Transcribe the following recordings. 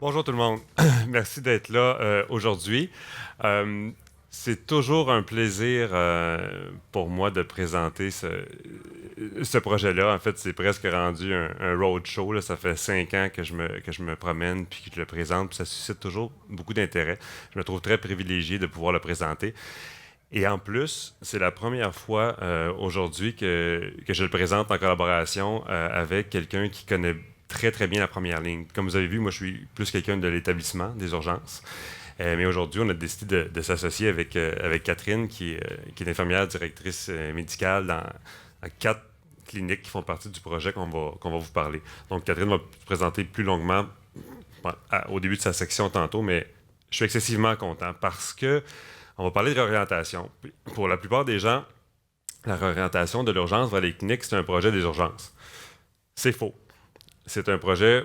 Bonjour tout le monde. Merci d'être là aujourd'hui. C'est toujours un plaisir pour moi de présenter ce projet-là. En fait, c'est presque rendu un roadshow. Ça fait 5 ans que je me promène puis que je le présente. Puis ça suscite toujours beaucoup d'intérêt. Je me trouve très privilégié de pouvoir le présenter. Et en plus, c'est la première fois aujourd'hui que je le présente en collaboration avec quelqu'un qui connaît très très bien la première ligne. Comme vous avez vu, moi je suis plus quelqu'un de l'établissement des urgences. Mais aujourd'hui, on a décidé de s'associer avec Catherine, qui est infirmière directrice médicale dans 4 cliniques qui font partie du projet qu'on va vous parler. Donc Catherine va se présenter plus longuement au début de sa section tantôt, mais je suis excessivement content parce que on va parler de réorientation. Pour la plupart des gens, la réorientation de l'urgence vers les cliniques, c'est un projet des urgences. C'est faux. C'est un projet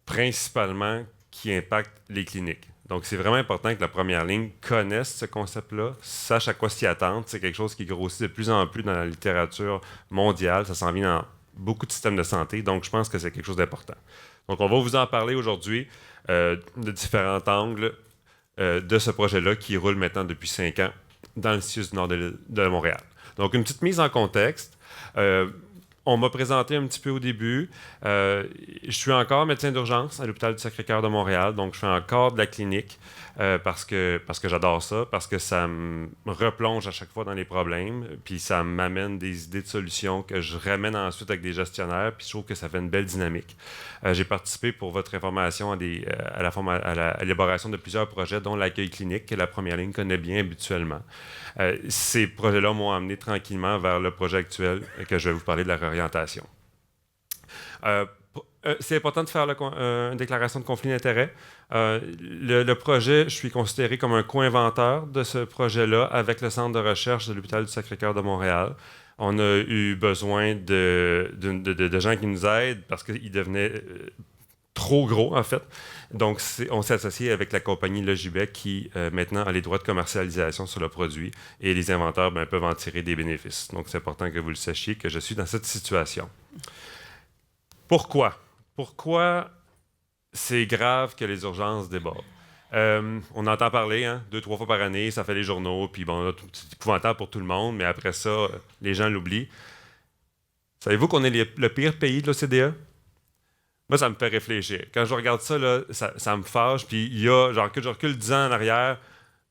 principalement qui impacte les cliniques. Donc, c'est vraiment important que la première ligne connaisse ce concept-là, sache à quoi s'y attendre. C'est quelque chose qui grossit de plus en plus dans la littérature mondiale. Ça s'en vient dans beaucoup de systèmes de santé. Donc, je pense que c'est quelque chose d'important. Donc, on va vous en parler aujourd'hui de différents angles de ce projet-là qui roule maintenant depuis 5 ans dans le CIUS du nord de Montréal. Donc, une petite mise en contexte. On m'a présenté un petit peu au début. Je suis encore médecin d'urgence à l'hôpital du Sacré-Cœur de Montréal, donc je fais encore de la clinique parce que j'adore ça, parce que ça me replonge à chaque fois dans les problèmes, puis ça m'amène des idées de solutions que je ramène ensuite avec des gestionnaires, puis je trouve que ça fait une belle dynamique. J'ai participé, pour votre information, à l'élaboration de plusieurs projets, dont l'accueil clinique, que la première ligne connaît bien habituellement. Ces projets-là m'ont amené tranquillement vers le projet actuel que je vais vous parler de la réorientation. C'est important de faire une déclaration de conflit d'intérêts. Le projet, je suis considéré comme un co-inventeur de ce projet-là avec le centre de recherche de l'hôpital du Sacré-Cœur de Montréal. On a eu besoin de gens qui nous aident parce qu'ils devenaient trop gros, en fait. Donc, on s'est associé avec la compagnie Logibet qui, maintenant, a les droits de commercialisation sur le produit et les inventeurs peuvent en tirer des bénéfices. Donc, c'est important que vous le sachiez que je suis dans cette situation. Pourquoi? Pourquoi c'est grave que les urgences débordent? On entend parler 2-3 fois par année, ça fait les journaux, puis bon, c'est épouvantable pour tout le monde, mais après ça, les gens l'oublient. Savez-vous qu'on est le pire pays de l'OCDE? Moi, ça me fait réfléchir. Quand je regarde ça, là, ça me fâche. Puis il y a, genre, que je recule 10 ans en arrière,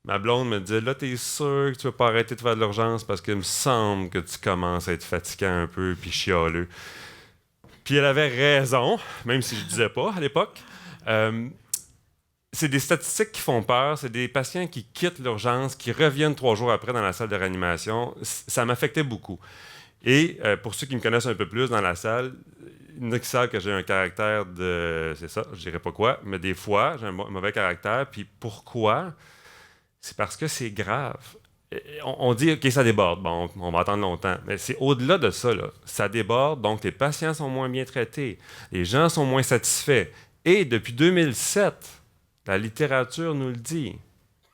ma blonde me dit, là, t'es sûr que tu vas pas arrêter de faire de l'urgence parce qu'il me semble que tu commences à être fatiguant un peu puis chialeux. Puis elle avait raison, même si je disais pas à l'époque. C'est des statistiques qui font peur. C'est des patients qui quittent l'urgence, qui reviennent 3 jours après dans la salle de réanimation. Ça m'affectait beaucoup. Et pour ceux qui me connaissent un peu plus dans la salle, il y en a qui savent que j'ai un caractère de... C'est ça, je dirais pas quoi, mais des fois, j'ai un mauvais caractère. Puis pourquoi? C'est parce que c'est grave. On dit, OK, ça déborde. Bon, on va attendre longtemps. Mais c'est au-delà de ça, là. Ça déborde, donc les patients sont moins bien traités. Les gens sont moins satisfaits. Et depuis 2007, la littérature nous le dit.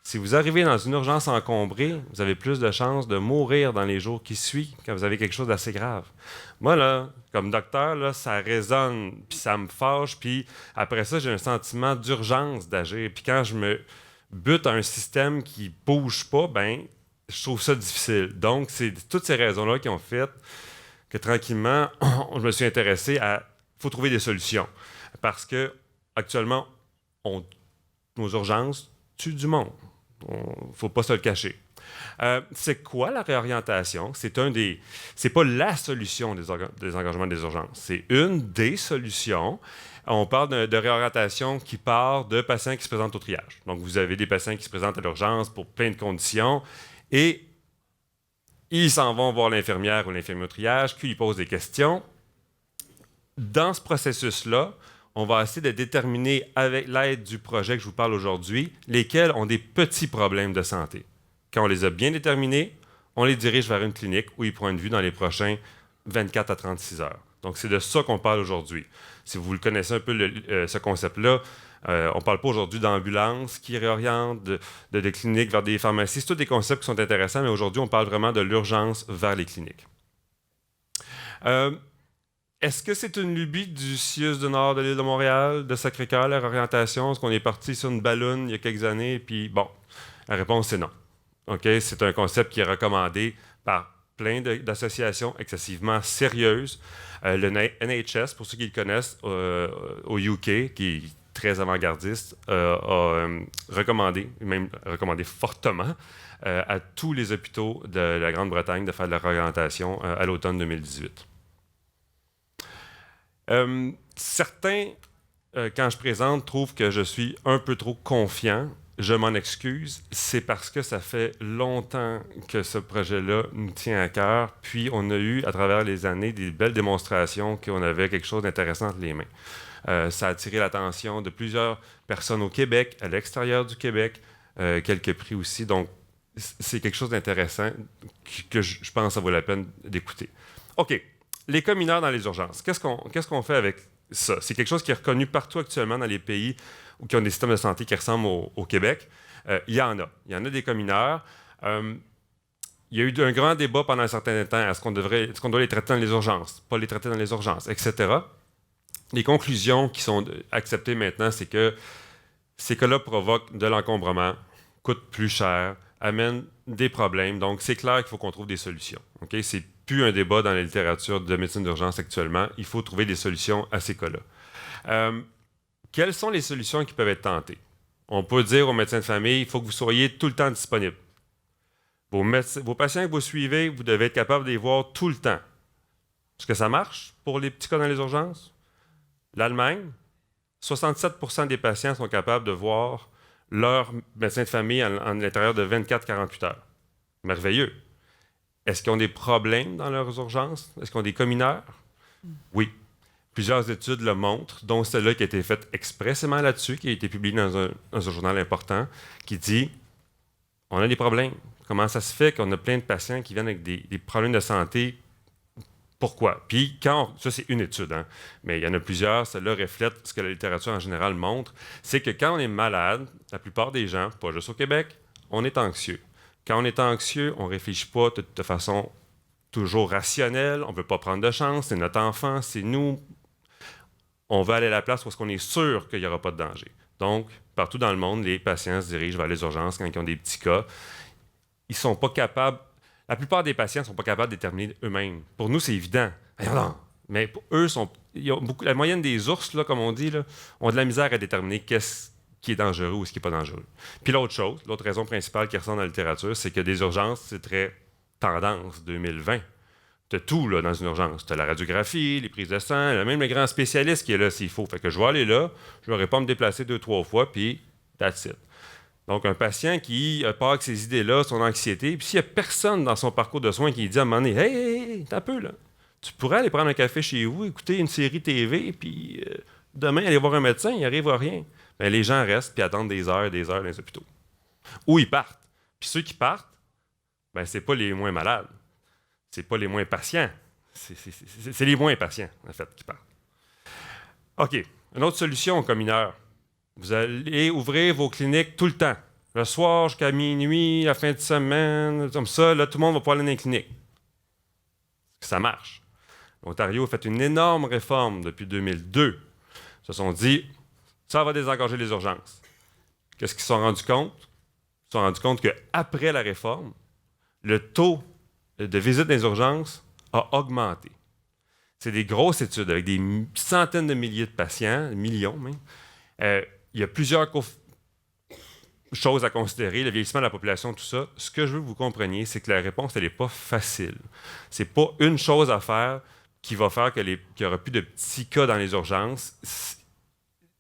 Si vous arrivez dans une urgence encombrée, vous avez plus de chances de mourir dans les jours qui suivent quand vous avez quelque chose d'assez grave. Moi, là, comme docteur, là, ça résonne, puis ça me fâche, puis après ça, j'ai un sentiment d'urgence d'agir. Puis quand je me bute à un système qui bouge pas, je trouve ça difficile. Donc, c'est toutes ces raisons-là qui ont fait que tranquillement, je me suis intéressé à... Il faut trouver des solutions. Parce que actuellement, nos urgences tuent du monde. Il ne faut pas se le cacher. C'est quoi la réorientation? C'est pas la solution des engagements des urgences. C'est une des solutions. On parle de réorientation qui part de patients qui se présentent au triage. Donc, vous avez des patients qui se présentent à l'urgence pour plein de conditions et ils s'en vont voir l'infirmière ou l'infirmier au triage, puis ils posent des questions. Dans ce processus-là, on va essayer de déterminer, avec l'aide du projet que je vous parle aujourd'hui, lesquels ont des petits problèmes de santé. Quand on les a bien déterminés, on les dirige vers une clinique où ils pourront être vus dans les prochains 24 à 36 heures. Donc, c'est de ça qu'on parle aujourd'hui. Si vous le connaissez un peu, ce concept-là, on ne parle pas aujourd'hui d'ambulance qui réoriente, de cliniques vers des pharmacies. C'est tous des concepts qui sont intéressants, mais aujourd'hui, on parle vraiment de l'urgence vers les cliniques. Est-ce que c'est une lubie du CIUS du Nord de l'île de Montréal, de Sacré-Cœur, leur orientation? Est-ce qu'on est parti sur une balloune il y a quelques années? Puis bon, la réponse c'est non. OK? C'est un concept qui est recommandé par plein d'associations excessivement sérieuses. Le NHS, pour ceux qui le connaissent, au UK, qui est très avant-gardiste, a recommandé, même recommandé fortement, à tous les hôpitaux de la Grande-Bretagne de faire de la réorientation à l'automne 2018. Certains, quand je présente, trouvent que je suis un peu trop confiant. Je m'en excuse. C'est parce que ça fait longtemps que ce projet-là nous tient à cœur. Puis on a eu, à travers les années, des belles démonstrations qu'on avait quelque chose d'intéressant entre les mains. Ça a attiré l'attention de plusieurs personnes au Québec, à l'extérieur du Québec, quelques prix aussi. Donc, c'est quelque chose d'intéressant que je pense que ça vaut la peine d'écouter. OK. Les cas mineurs dans les urgences. Qu'est-ce qu'on fait avec ça? C'est quelque chose qui est reconnu partout actuellement dans les pays qui ont des systèmes de santé qui ressemblent au Québec. Il y en a. Il y en a des cas mineurs. Il y a eu un grand débat pendant un certain temps. Est-ce qu'on doit les traiter dans les urgences? Pas les traiter dans les urgences, etc. Les conclusions qui sont acceptées maintenant, c'est que ces cas-là provoquent de l'encombrement, coûtent plus cher, amènent des problèmes. Donc, c'est clair qu'il faut qu'on trouve des solutions. Okay? C'est plus un débat dans la littérature de médecine d'urgence actuellement. Il faut trouver des solutions à ces cas-là. Quelles sont les solutions qui peuvent être tentées? On peut dire aux médecins de famille, il faut que vous soyez tout le temps disponible. Vos patients que vous suivez, vous devez être capable de les voir tout le temps. Est-ce que ça marche pour les petits cas dans les urgences? L'Allemagne, 67% des patients sont capables de voir leur médecin de famille en l'intérieur de 24-48 heures. Merveilleux. Est-ce qu'ils ont des problèmes dans leurs urgences? Est-ce qu'ils ont des cas mineurs? Oui. Plusieurs études le montrent, dont celle-là qui a été faite expressément là-dessus, qui a été publiée dans un journal important, qui dit « On a des problèmes. Comment ça se fait qu'on a plein de patients qui viennent avec des problèmes de santé? Pourquoi? » Puis, ça c'est une étude, hein, mais il y en a plusieurs, celle-là reflète ce que la littérature en général montre, c'est que quand on est malade, la plupart des gens, pas juste au Québec, on est anxieux. Quand on est anxieux, on ne réfléchit pas de façon toujours rationnelle, on ne veut pas prendre de chance, c'est notre enfant, c'est nous. On veut aller à la place où on est sûr qu'il n'y aura pas de danger. Donc, partout dans le monde, les patients se dirigent vers les urgences quand ils ont des petits cas. Ils sont pas capables, la plupart des patients ne sont pas capables de déterminer eux-mêmes. Pour nous, c'est évident. Mais pour eux, la moyenne des ours, là, comme on dit, là, ont de la misère à déterminer qu'est-ce qui est dangereux ou ce qui n'est pas dangereux. Puis l'autre raison principale qui ressort dans la littérature, c'est que des urgences, c'est très tendance 2020. Tu as tout là, dans une urgence. Tu as la radiographie, les prises de sang, même le grand spécialiste qui est là s'il faut. Fait que je vais aller là, je n'aurai pas à me déplacer 2-3 fois, puis that's it. Donc, un patient qui part avec ces idées-là, son anxiété, puis s'il n'y a personne dans son parcours de soins qui dit à un moment donné « Hey, t'as un peu là, tu pourrais aller prendre un café chez vous, écouter une série TV, puis demain aller voir un médecin, il n'arrive à rien. » Bien, les gens restent puis attendent des heures dans les hôpitaux. Ou ils partent. Puis ceux qui partent, ben, c'est pas les moins malades. C'est pas les moins patients. C'est les moins patients, en fait, qui partent. OK. Une autre solution, comme mineur. Vous allez ouvrir vos cliniques tout le temps. Le soir jusqu'à minuit, la fin de semaine, comme ça, là, tout le monde va pouvoir aller dans les cliniques. Ça marche. L'Ontario a fait une énorme réforme depuis 2002. Ils se sont dit, ça va désengorger les urgences. Qu'est-ce qu'ils se sont rendus compte? Ils se sont rendus compte qu'après la réforme, le taux de visite dans les urgences a augmenté. C'est des grosses études avec des centaines de milliers de patients, millions même. Il y a plusieurs choses à considérer, le vieillissement de la population, tout ça. Ce que je veux que vous compreniez, c'est que la réponse, elle n'est pas facile. C'est pas une chose à faire qui va faire qu'il n'y aura plus de petits cas dans les urgences.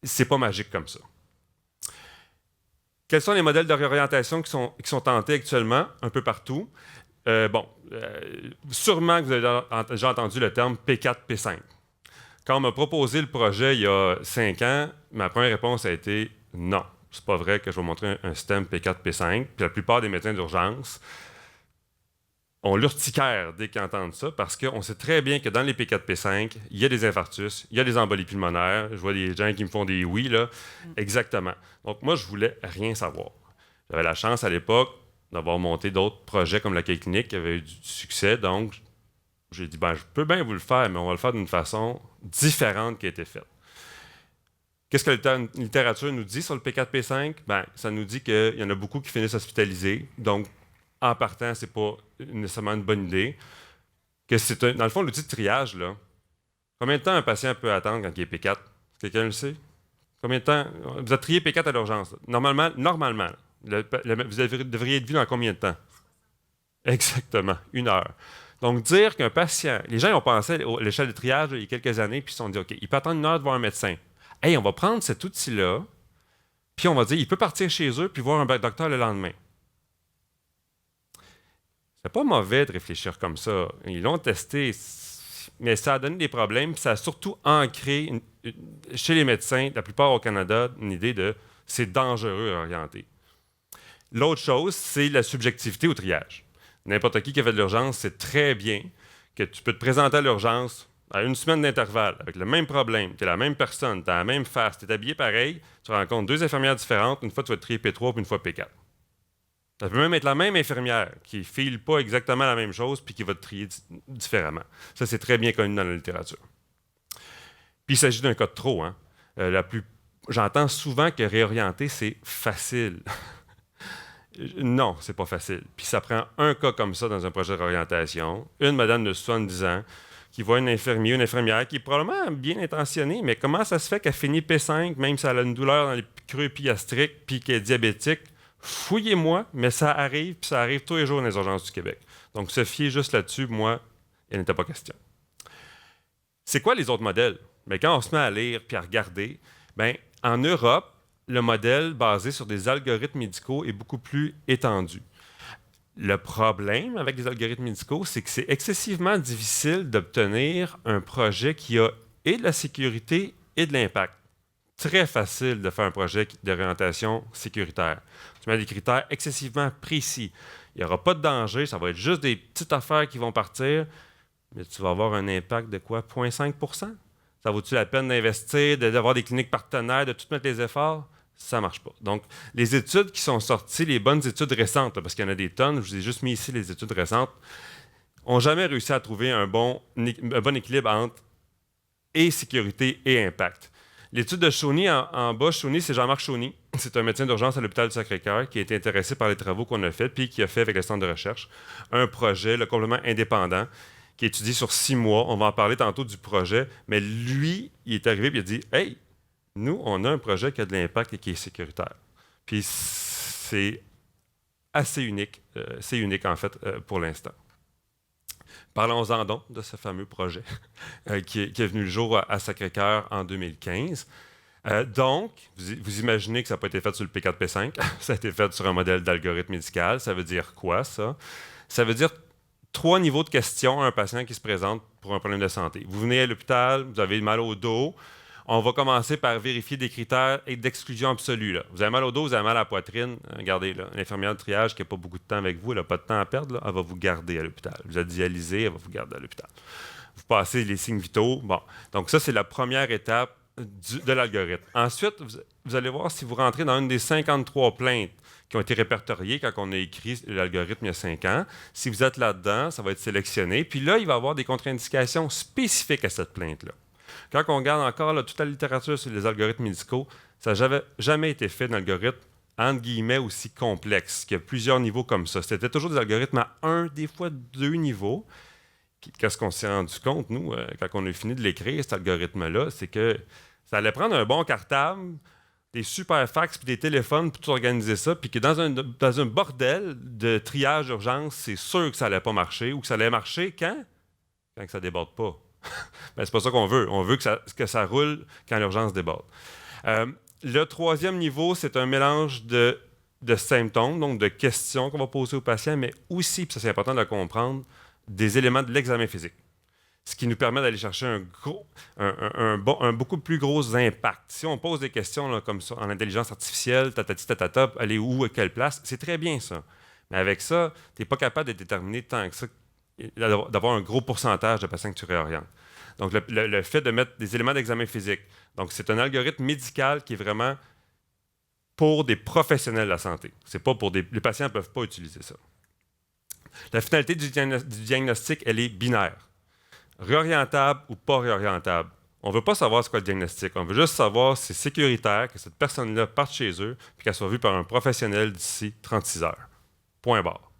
C'est pas magique comme ça. Quels sont les modèles de réorientation qui sont tentés actuellement un peu partout? Sûrement que vous avez déjà entendu le terme P4, P5. Quand on m'a proposé le projet il y a 5 ans, ma première réponse a été non. C'est pas vrai que je vais montrer un système P4, P5. Puis la plupart des médecins d'urgence ont l'urticaire dès qu'ils entendent ça, parce qu'on sait très bien que dans les P4, P5, il y a des infarctus, il y a des embolies pulmonaires. Je vois des gens qui me font des oui, là. Exactement. Donc, moi, je voulais rien savoir. J'avais la chance à l'époque d'avoir monté d'autres projets comme l'accueil clinique qui avaient eu du succès. Donc, J'ai dit, ben, je peux bien vous le faire, mais on va le faire d'une façon différente qui a été faite. Qu'est-ce que la littérature nous dit sur le P4-P5? Ben, ça nous dit qu'il y en a beaucoup qui finissent hospitalisés. Donc, en partant, ce n'est pas nécessairement une bonne idée. Dans le fond, l'outil de triage, là, combien de temps un patient peut attendre quand il est P4? Quelqu'un le sait? Combien de temps? Vous êtes trié P4 à l'urgence. Normalement, vous devriez être vu dans combien de temps? Exactement, 1 heure. Donc, dire qu'un patient... Les gens ont pensé à l'échelle de triage il y a quelques années, puis ils se sont dit, OK, il peut attendre 1 heure de voir un médecin. Hey, on va prendre cet outil-là, puis on va dire, il peut partir chez eux, puis voir un docteur le lendemain. C'est pas mauvais de réfléchir comme ça. Ils l'ont testé, mais ça a donné des problèmes, puis ça a surtout ancré chez les médecins, la plupart au Canada, une idée de c'est dangereux à orienter. L'autre chose, c'est la subjectivité au triage. N'importe qui a fait de l'urgence sait très bien que tu peux te présenter à l'urgence à 1 semaine d'intervalle, avec le même problème, tu es la même personne, tu as la même face, tu es habillé pareil, tu rencontres 2 infirmières différentes, une fois tu vas te trier P3 puis une fois P4. Ça peut même être la même infirmière qui ne file pas exactement la même chose puis qui va te trier différemment. Ça, c'est très bien connu dans la littérature. Puis il s'agit d'un cas de trop. Hein. J'entends souvent que réorienter, c'est facile. Non, c'est pas facile. Puis ça prend un cas comme ça dans un projet de réorientation. Une madame de 70 ans qui voit un infirmier, une infirmière qui est probablement bien intentionnée, mais comment ça se fait qu'elle finit P5, même si elle a une douleur dans les creux épigastriques, puis qu'elle est diabétique? Fouillez-moi, mais ça arrive, puis ça arrive tous les jours dans les urgences du Québec. Donc, se fier juste là-dessus, moi, il n'était pas question. C'est quoi les autres modèles? Bien, quand on se met à lire puis à regarder, bien, en Europe, le modèle basé sur des algorithmes médicaux est beaucoup plus étendu. Le problème avec les algorithmes médicaux, c'est que c'est excessivement difficile d'obtenir un projet qui a et de la sécurité et de l'impact. Très facile de faire un projet d'orientation sécuritaire. Tu mets des critères excessivement précis. Il n'y aura pas de danger, ça va être juste des petites affaires qui vont partir, mais tu vas avoir un impact de quoi? 0,5 %? Ça vaut-tu la peine d'investir, d'avoir des cliniques partenaires, de tout mettre les efforts? Ça ne marche pas. Donc, les études qui sont sorties, les bonnes études récentes, parce qu'il y en a des tonnes, je vous ai juste mis ici les études récentes, n'ont jamais réussi à trouver un bon équilibre entre et sécurité et impact. L'étude de Chauny en bas, Chauny, c'est Jean-Marc Chauny. C'est un médecin d'urgence à l'hôpital du Sacré-Cœur qui a été intéressé par les travaux qu'on a faits puis qui a fait avec le centre de recherche un projet complètement indépendant qui est étudié sur 6 mois. On va en parler tantôt du projet, mais lui, il est arrivé et il a dit « Hey, nous, on a un projet qui a de l'impact et qui est sécuritaire. » Puis c'est assez unique. C'est unique, en fait, pour l'instant. Parlons-en donc de ce fameux projet qui est venu le jour à Sacré-Cœur en 2015. Donc, vous imaginez que ça n'a pas été fait sur le P4-P5, ça a été fait sur un modèle d'algorithme médical. Ça veut dire quoi, ça? Ça veut dire 3 niveaux de questions à un patient qui se présente pour un problème de santé. Vous venez à l'hôpital, vous avez mal au dos. On va commencer par vérifier des critères d'exclusion absolue. Là. Vous avez mal au dos, vous avez mal à la poitrine. Regardez, l'infirmière de triage qui n'a pas beaucoup de temps avec vous, elle n'a pas de temps à perdre, là, elle va vous garder à l'hôpital. Vous êtes dialysé, elle va vous garder à l'hôpital. Vous passez les signes vitaux. Bon, donc ça, c'est la première étape de l'algorithme. Ensuite, vous allez voir si vous rentrez dans une des 53 plaintes qui ont été répertoriées quand on a écrit l'algorithme il y a 5 ans. Si vous êtes là-dedans, ça va être sélectionné. Puis là, il va y avoir des contre-indications spécifiques à cette plainte-là. Quand on regarde encore là, toute la littérature sur les algorithmes médicaux, ça n'a jamais été fait d'un algorithme, entre guillemets, aussi complexe, qui a plusieurs niveaux comme ça. C'était toujours des algorithmes à 1, des fois 2 niveaux. Qu'est-ce qu'on s'est rendu compte, nous, quand on a fini de l'écrire, cet algorithme-là, c'est que ça allait prendre un bon cartable, des super fax puis des téléphones pour tout organiser ça, puis que dans un bordel de triage d'urgence, c'est sûr que ça n'allait pas marcher, ou que ça allait marcher quand? Quand ça ne déborde pas. Ben, c'est pas ça qu'on veut. On veut que ça roule quand l'urgence déborde. Le 3e niveau, c'est un mélange de symptômes, donc de questions qu'on va poser aux patients, mais aussi, puis ça c'est important de le comprendre, des éléments de l'examen physique. Ce qui nous permet d'aller chercher un beaucoup plus gros impact. Si on pose des questions là, comme ça, en intelligence artificielle, tatati tatata, aller où, à quelle place, c'est très bien ça. Mais avec ça, tu n'es pas capable de déterminer tant que ça, d'avoir un gros pourcentage de patients que tu réorientes. Donc, le fait de mettre des éléments d'examen physique. Donc, c'est un algorithme médical qui est vraiment pour des professionnels de la santé. C'est pas pour les patients ne peuvent pas utiliser ça. La finalité du diagnostic, elle est binaire. réorientable ou pas réorientable. On ne veut pas savoir ce qu'est le diagnostic. On veut juste savoir si c'est sécuritaire que cette personne-là parte chez eux et qu'elle soit vue par un professionnel d'ici 36 heures. Point barre.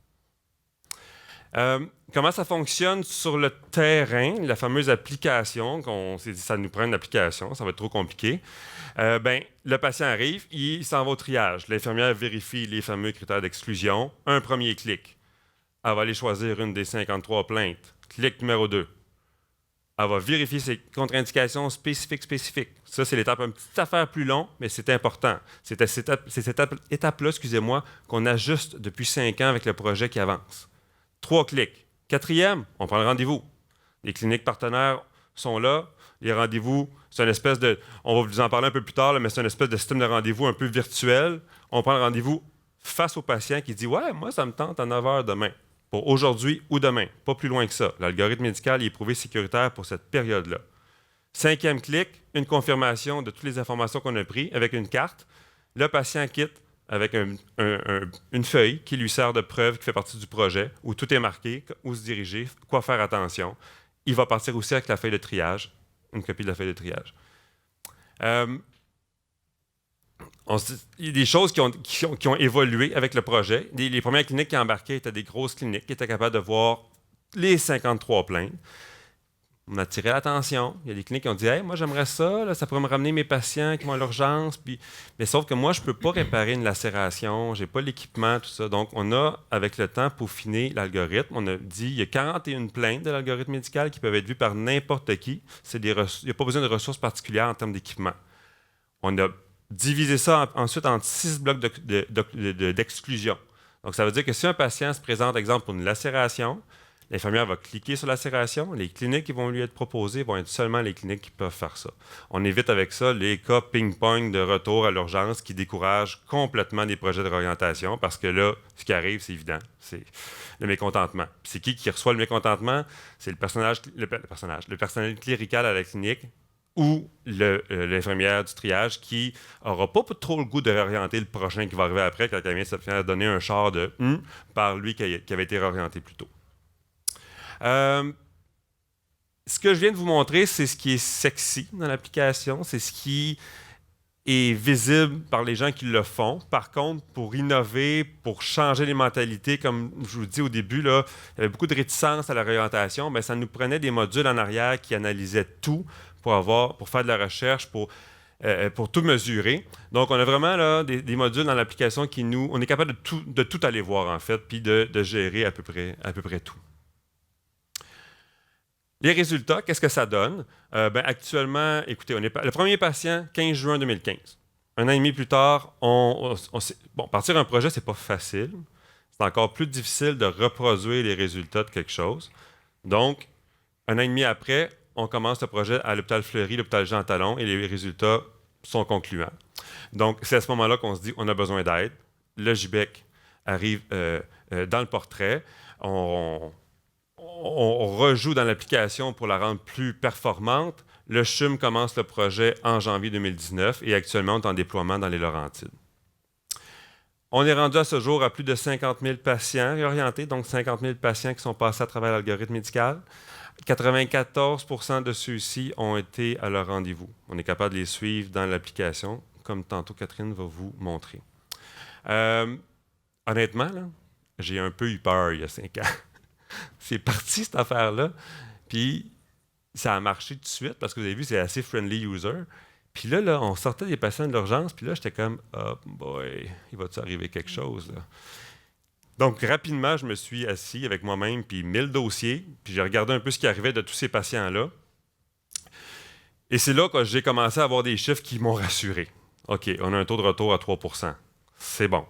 Comment ça fonctionne sur le terrain, la fameuse application, qu'on s'est dit ça nous prend une application, ça va être trop compliqué. Le patient arrive, il s'en va au triage. L'infirmière vérifie les fameux critères d'exclusion. Un premier clic. Elle va aller choisir une des 53 plaintes. Clic numéro 2. Elle va vérifier ses contre-indications spécifiques. Ça, c'est l'étape, une petite affaire plus longue, mais c'est important. C'est cette étape-là, excusez-moi, qu'on ajuste depuis 5 ans avec le projet qui avance. 3 clics. 4e, on prend le rendez-vous. Les cliniques partenaires sont là. Les rendez-vous, c'est une espèce de... On va vous en parler un peu plus tard, là, mais c'est une espèce de système de rendez-vous un peu virtuel. On prend le rendez-vous face au patient qui dit « Ouais, moi, ça me tente à 9 h demain. » Pour aujourd'hui ou demain. Pas plus loin que ça. L'algorithme médical est prouvé sécuritaire pour cette période-là. 5e clic, une confirmation de toutes les informations qu'on a prises avec une carte. Le patient quitte avec une feuille qui lui sert de preuve qui fait partie du projet, où tout est marqué, où se diriger, quoi faire attention. Il va partir aussi avec la feuille de triage, une copie de la feuille de triage. Il y a des choses qui ont évolué avec le projet. Les premières cliniques qui embarquaient étaient des grosses cliniques qui étaient capables de voir les 53 plaintes. On a attiré l'attention. Il y a des cliniques qui ont dit « Hey, moi, j'aimerais ça, là, ça pourrait me ramener mes patients qui ont l'urgence. » Mais sauf que moi, je ne peux pas réparer une lacération, je n'ai pas l'équipement, tout ça. Donc, on a, avec le temps, peaufiné l'algorithme. On a dit il y a 41 plaintes de l'algorithme médical qui peuvent être vues par n'importe qui. Il n'y a pas besoin de ressources particulières en termes d'équipement. On a diviser ça ensuite en 6 blocs d'exclusion. Donc, ça veut dire que si un patient se présente, exemple, pour une lacération, l'infirmière va cliquer sur la lacération. Les cliniques qui vont lui être proposées vont être seulement les cliniques qui peuvent faire ça. On évite avec ça les cas ping-pong de retour à l'urgence qui découragent complètement des projets de réorientation parce que là, ce qui arrive, c'est évident, c'est le mécontentement. Puis c'est qui reçoit le mécontentement? C'est le personnel clérical à la clinique ou l'infirmière du triage qui n'aura pas trop le goût de réorienter le prochain qui va arriver après quand elle vient de se faire donner un char de par lui qui avait été réorienté plus tôt. Ce que je viens de vous montrer, c'est ce qui est sexy dans l'application, c'est ce qui est visible par les gens qui le font. Par contre, pour innover, pour changer les mentalités, comme je vous dis au début, là, il y avait beaucoup de réticence à la réorientation, mais ça nous prenait des modules en arrière qui analysaient tout pour faire de la recherche, pour tout mesurer. Donc, on a vraiment là, des modules dans l'application qui on est capable de tout aller voir, en fait, puis de gérer à peu près tout. Les résultats, qu'est-ce que ça donne? Actuellement, écoutez, le premier patient, 15 juin 2015. Un an et demi plus tard, partir un projet, c'est pas facile. C'est encore plus difficile de reproduire les résultats de quelque chose. Donc, un an et demi après, on commence le projet à l'hôpital Fleury, l'hôpital Jean Talon, et les résultats sont concluants. Donc, c'est à ce moment-là qu'on se dit on a besoin d'aide. Le GIBEC arrive dans le portrait. On rejoue dans l'application pour la rendre plus performante. Le CHUM commence le projet en janvier 2019 et actuellement, on est en déploiement dans les Laurentides. On est rendu à ce jour à plus de 50 000 patients réorientés, donc 50 000 patients qui sont passés à travers l'algorithme médical. 94 % de ceux-ci ont été à leur rendez-vous. On est capable de les suivre dans l'application, comme tantôt Catherine va vous montrer. Honnêtement, là, j'ai un peu eu peur il y a 5 ans. C'est parti, cette affaire-là. Puis, ça a marché tout de suite, parce que vous avez vu, c'est assez friendly user. Puis là, on sortait des patients de l'urgence, puis là, j'étais comme « Oh boy, il va-tu arriver quelque chose, là? » Donc, rapidement, je me suis assis avec moi-même, puis 1000 dossiers, puis j'ai regardé un peu ce qui arrivait de tous ces patients-là. Et c'est là que j'ai commencé à avoir des chiffres qui m'ont rassuré. OK, on a un taux de retour à 3 %. C'est bon.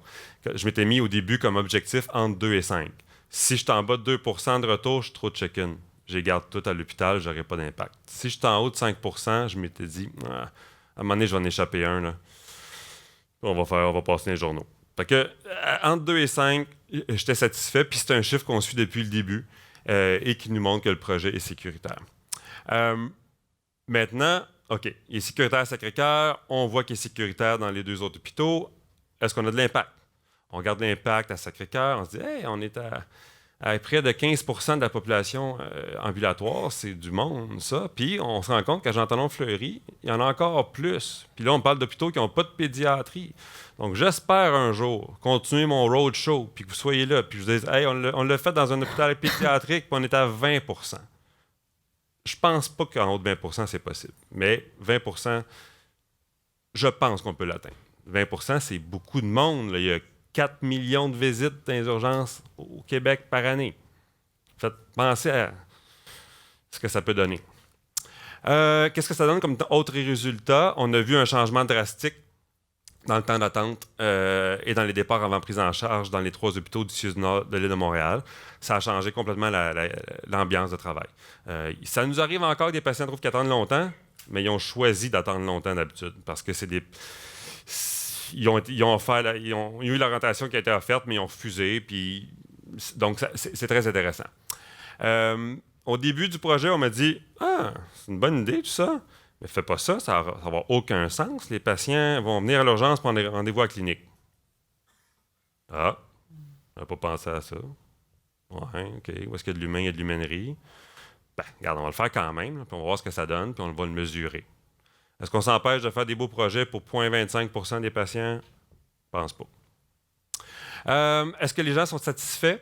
Je m'étais mis au début comme objectif entre 2 et 5. Si je suis en bas de 2 % de retour, je suis trop check-in. Je les garde tout à l'hôpital, je n'aurai pas d'impact. Si je suis en haut de 5 % je m'étais dit, à un moment donné, je vais en échapper un. Là. On va passer les journaux. Fait que, entre 2 et 5, j'étais satisfait, puis c'est un chiffre qu'on suit depuis le début et qui nous montre que le projet est sécuritaire. Maintenant, OK, il est sécuritaire à Sacré-Cœur, on voit qu'il est sécuritaire dans les 2 autres hôpitaux. Est-ce qu'on a de l'impact? On regarde l'impact à Sacré-Cœur, on se dit, hey, on est à Près de 15% de la population ambulatoire, c'est du monde, ça. Puis on se rend compte qu'à Jean-Talon-Fleury, il y en a encore plus. Puis là, on parle d'hôpitaux qui n'ont pas de pédiatrie. Donc j'espère un jour continuer mon roadshow, puis que vous soyez là, puis je vous dise, hey, on l'a fait dans un hôpital pédiatrique, puis on est à 20%. Je pense pas qu'en haut de 20%, c'est possible. Mais 20%, je pense qu'on peut l'atteindre. 20%, c'est beaucoup de monde, là. Il y a 4 millions de visites dans les urgences au Québec par année. Faites penser à ce que ça peut donner. Qu'est-ce que ça donne comme autre résultat? On a vu un changement drastique dans le temps d'attente et dans les départs avant prise en charge dans les 3 hôpitaux du Sud-Nord de l'île de Montréal. Ça a changé complètement l'ambiance de travail. Ça nous arrive encore que des patients trouvent qu'ils attendent longtemps, mais ils ont choisi d'attendre longtemps d'habitude parce que c'est des... Ils ont eu l'orientation qui a été offerte, mais ils ont refusé. Puis, donc, c'est très intéressant. Au début du projet, on m'a dit « Ah, c'est une bonne idée, tout ça. Mais fais pas ça, ça va avoir aucun sens. Les patients vont venir à l'urgence pour prendre rendez-vous à la clinique. » Ah, on n'a pas pensé à ça. Ouais, OK. Où est-ce qu'il y a de l'humain, il y a de l'humainerie. Ben, regarde, on va le faire quand même, là, puis on va voir ce que ça donne, puis on va le mesurer. Est-ce qu'on s'empêche de faire des beaux projets pour 0,25% des patients? Je pense pas. Est-ce que les gens sont satisfaits?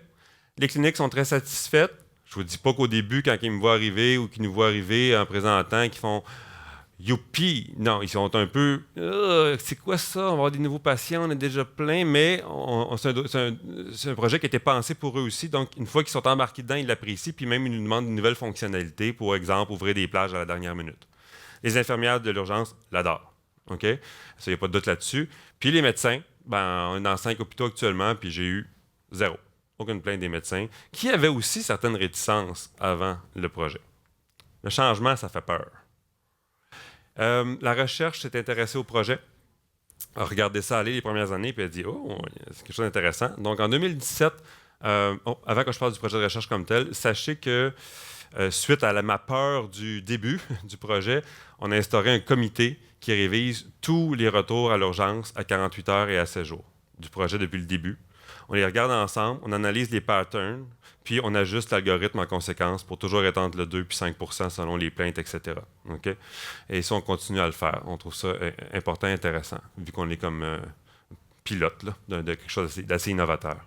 Les cliniques sont très satisfaites. Je vous dis pas qu'au début, quand ils me voient arriver ou qu'ils nous voient arriver en présentant, qu'ils font youpi! Non, ils sont un peu c'est quoi ça? On va avoir des nouveaux patients, on est déjà plein, mais c'est un projet qui a été pensé pour eux aussi. Donc, une fois qu'ils sont embarqués dedans, ils l'apprécient, puis même ils nous demandent une nouvelle fonctionnalité, pour exemple, ouvrir des plages à la dernière minute. Les infirmières de l'urgence l'adorent. OK? Ça, il n'y a pas de doute là-dessus. Puis les médecins, ben, on est dans 5 hôpitaux actuellement, puis j'ai eu 0. Aucune plainte des médecins, qui avaient aussi certaines réticences avant le projet. Le changement, ça fait peur. La recherche s'est intéressée au projet, a regardé ça aller les premières années, puis a dit « Oh, c'est quelque chose d'intéressant. » Donc, en 2017, avant que je parle du projet de recherche comme tel, sachez que suite à ma peur du début du projet, on a instauré un comité qui révise tous les retours à l'urgence à 48 heures et à 7 jours du projet depuis le début. On les regarde ensemble, on analyse les patterns, puis on ajuste l'algorithme en conséquence pour toujours être entre le 2 et 5 % selon les plaintes, etc. Okay? Et ça, on continue à le faire. On trouve ça important et intéressant, vu qu'on est comme pilote là, de quelque chose d'assez innovateur.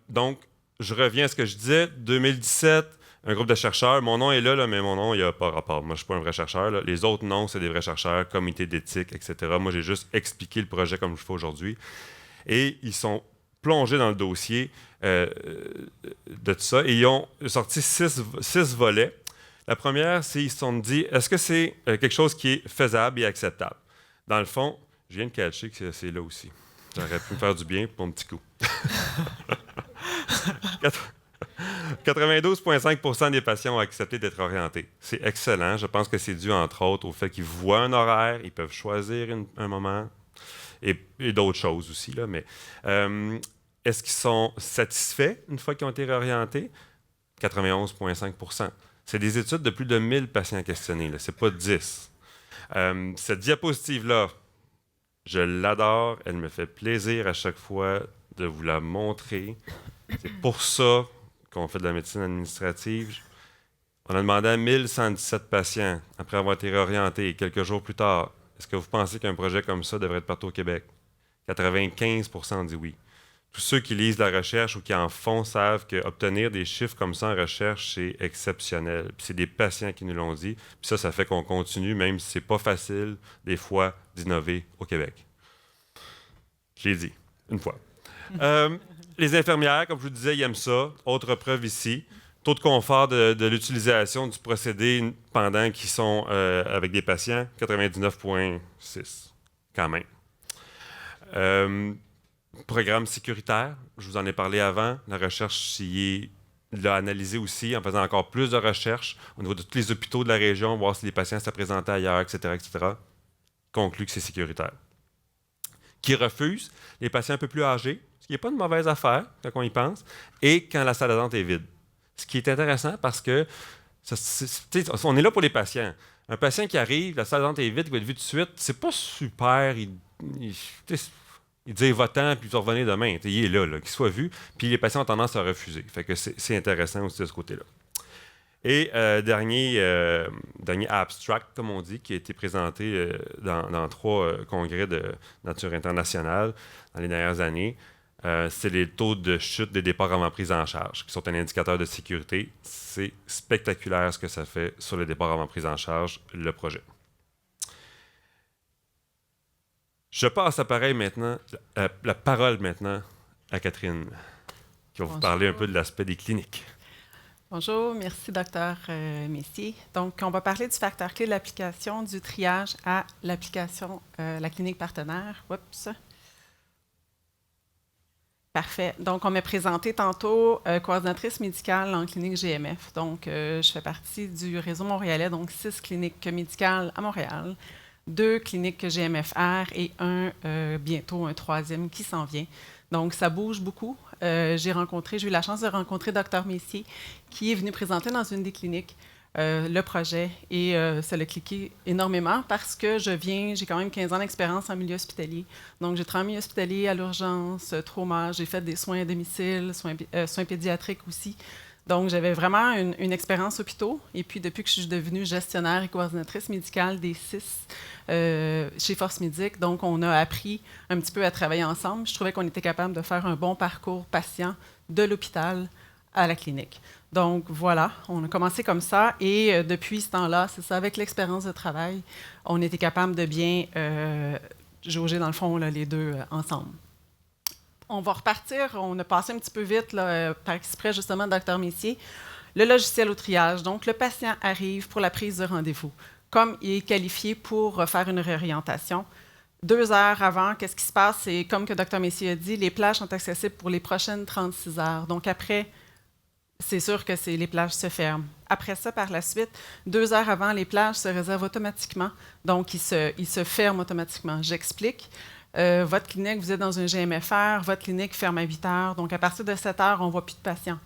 Donc, je reviens à ce que je disais. 2017, un groupe de chercheurs. Mon nom est là, mais mon nom, il n'y a pas rapport. Moi, je ne suis pas un vrai chercheur. Là. Les autres noms, c'est des vrais chercheurs, comité d'éthique, etc. Moi, j'ai juste expliqué le projet comme je fais aujourd'hui. Et ils sont plongés dans le dossier de tout ça. Et ils ont sorti 6 volets. La première, c'est ils se sont dit, est-ce que c'est quelque chose qui est faisable et acceptable? Dans le fond, je viens de catcher que c'est là aussi. J'aurais pu me faire du bien pour un petit coup. 92,5% des patients ont accepté d'être orientés. C'est excellent. Je pense que c'est dû, entre autres, au fait qu'ils voient un horaire, ils peuvent choisir un moment et d'autres choses aussi. Là, mais est-ce qu'ils sont satisfaits une fois qu'ils ont été réorientés? 91,5%. C'est des études de plus de 1000 patients questionnés. Ce n'est pas 10. Cette diapositive-là, je l'adore. Elle me fait plaisir à chaque fois de vous la montrer. C'est pour ça qu'on fait de la médecine administrative. On a demandé à 1117 patients, après avoir été réorientés, quelques jours plus tard, est-ce que vous pensez qu'un projet comme ça devrait être partout au Québec? 95% dit oui. Tous ceux qui lisent la recherche ou qui en font savent qu'obtenir des chiffres comme ça en recherche, c'est exceptionnel. Puis c'est des patients qui nous l'ont dit. Puis ça fait qu'on continue, même si c'est pas facile, des fois, d'innover au Québec. Je l'ai dit, une fois. Les infirmières, comme je vous disais, ils aiment ça. Autre preuve ici. Taux de confort de l'utilisation du procédé pendant qu'ils sont avec des patients, 99,6 quand même. Programme sécuritaire, je vous en ai parlé avant. La recherche l'a analysé aussi en faisant encore plus de recherches au niveau de tous les hôpitaux de la région, voir si les patients s'étaient présentés ailleurs, etc., etc. Conclut que c'est sécuritaire. Qui refuse les patients un peu plus âgés, ce qui n'est pas une mauvaise affaire quand on y pense, et quand la salle d'attente est vide. Ce qui est intéressant parce que on est là pour les patients. Un patient qui arrive, la salle d'attente est vide, il va être vu tout de suite, c'est pas super. dire va-t'en, puis tu revenir demain. Il est là, qu'il soit vu. Puis les patients ont tendance à refuser. Fait que c'est intéressant aussi de ce côté-là. Et dernier abstract, comme on dit, qui a été présenté dans 3 congrès de nature internationale dans les dernières années, c'est les taux de chute des départs avant prise en charge, qui sont un indicateur de sécurité. C'est spectaculaire ce que ça fait sur les départs avant prise en charge, le projet. Je passe la parole maintenant à Catherine, qui va vous parler un peu de l'aspect des cliniques. Bonjour, merci Dr Messier. Donc, on va parler du facteur clé de l'application du triage à l'application, la clinique partenaire. Oups. Parfait. Donc, on m'a présenté tantôt coordinatrice médicale en clinique GMF. Donc, je fais partie du réseau montréalais, donc 6 cliniques médicales à Montréal, 2 cliniques GMFR et bientôt un 3e qui s'en vient. Donc, ça bouge beaucoup. J'ai eu la chance de rencontrer Dr Messier, qui est venu présenter dans une des cliniques le projet et ça l'a cliqué énormément parce que j'ai quand même 15 ans d'expérience en milieu hospitalier. Donc, j'ai travaillé en milieu hospitalier, à l'urgence, trauma, j'ai fait des soins à domicile, soins pédiatriques aussi. Donc, j'avais vraiment une expérience hôpitaux. Et puis, depuis que je suis devenue gestionnaire et coordinatrice médicale des 6 chez Force Médic, donc on a appris un petit peu à travailler ensemble. Je trouvais qu'on était capable de faire un bon parcours patient de l'hôpital à la clinique. Donc, voilà, on a commencé comme ça. Et depuis ce temps-là, c'est ça, avec l'expérience de travail, on était capable de bien jauger, dans le fond, là, les deux ensemble. On va repartir, on a passé un petit peu vite, là, par exprès, justement, Dr Messier. Le logiciel au triage. Donc, le patient arrive pour la prise de rendez-vous. Comme il est qualifié pour faire une réorientation, 2 heures avant, qu'est-ce qui se passe? C'est comme que Dr Messier a dit, les plages sont accessibles pour les prochaines 36 heures. Donc, après, c'est sûr que les plages se ferment. Après ça, par la suite, 2 heures avant, les plages se réservent automatiquement. Donc, ils se ferment automatiquement. J'explique. Votre clinique, vous êtes dans un GMFR, votre clinique ferme à 8 heures. Donc, à partir de 7 heures, on ne voit plus de patients.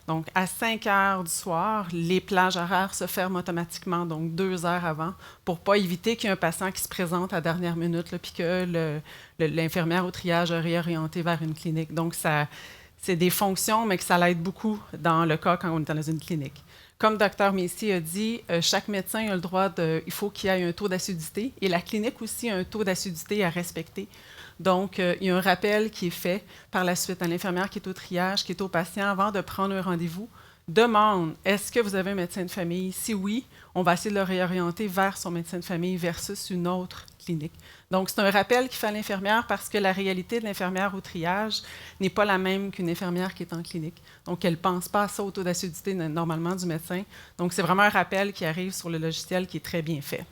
Donc, à 5 heures du soir, les plages horaires se ferment automatiquement, donc 2 heures avant, pour ne pas éviter qu'il y ait un patient qui se présente à la dernière minute, puis que l'infirmière au triage a réorienté vers une clinique. Donc, c'est des fonctions, mais que ça l'aide beaucoup dans le cas quand on est dans une clinique. Comme Dr Messier a dit, chaque médecin a le droit il faut qu'il y ait un taux d'acidité et la clinique aussi a un taux d'acidité à respecter. Donc, il y a un rappel qui est fait par la suite à l'infirmière qui est au triage, qui est au patient avant de prendre un rendez-vous. Demande, est-ce que vous avez un médecin de famille? Si oui, on va essayer de le réorienter vers son médecin de famille versus une autre clinique. Donc, c'est un rappel qu'il fait à l'infirmière parce que la réalité de l'infirmière au triage n'est pas la même qu'une infirmière qui est en clinique. Donc, elle ne pense pas à ça au taux d'acidité normalement du médecin. Donc, c'est vraiment un rappel qui arrive sur le logiciel qui est très bien fait.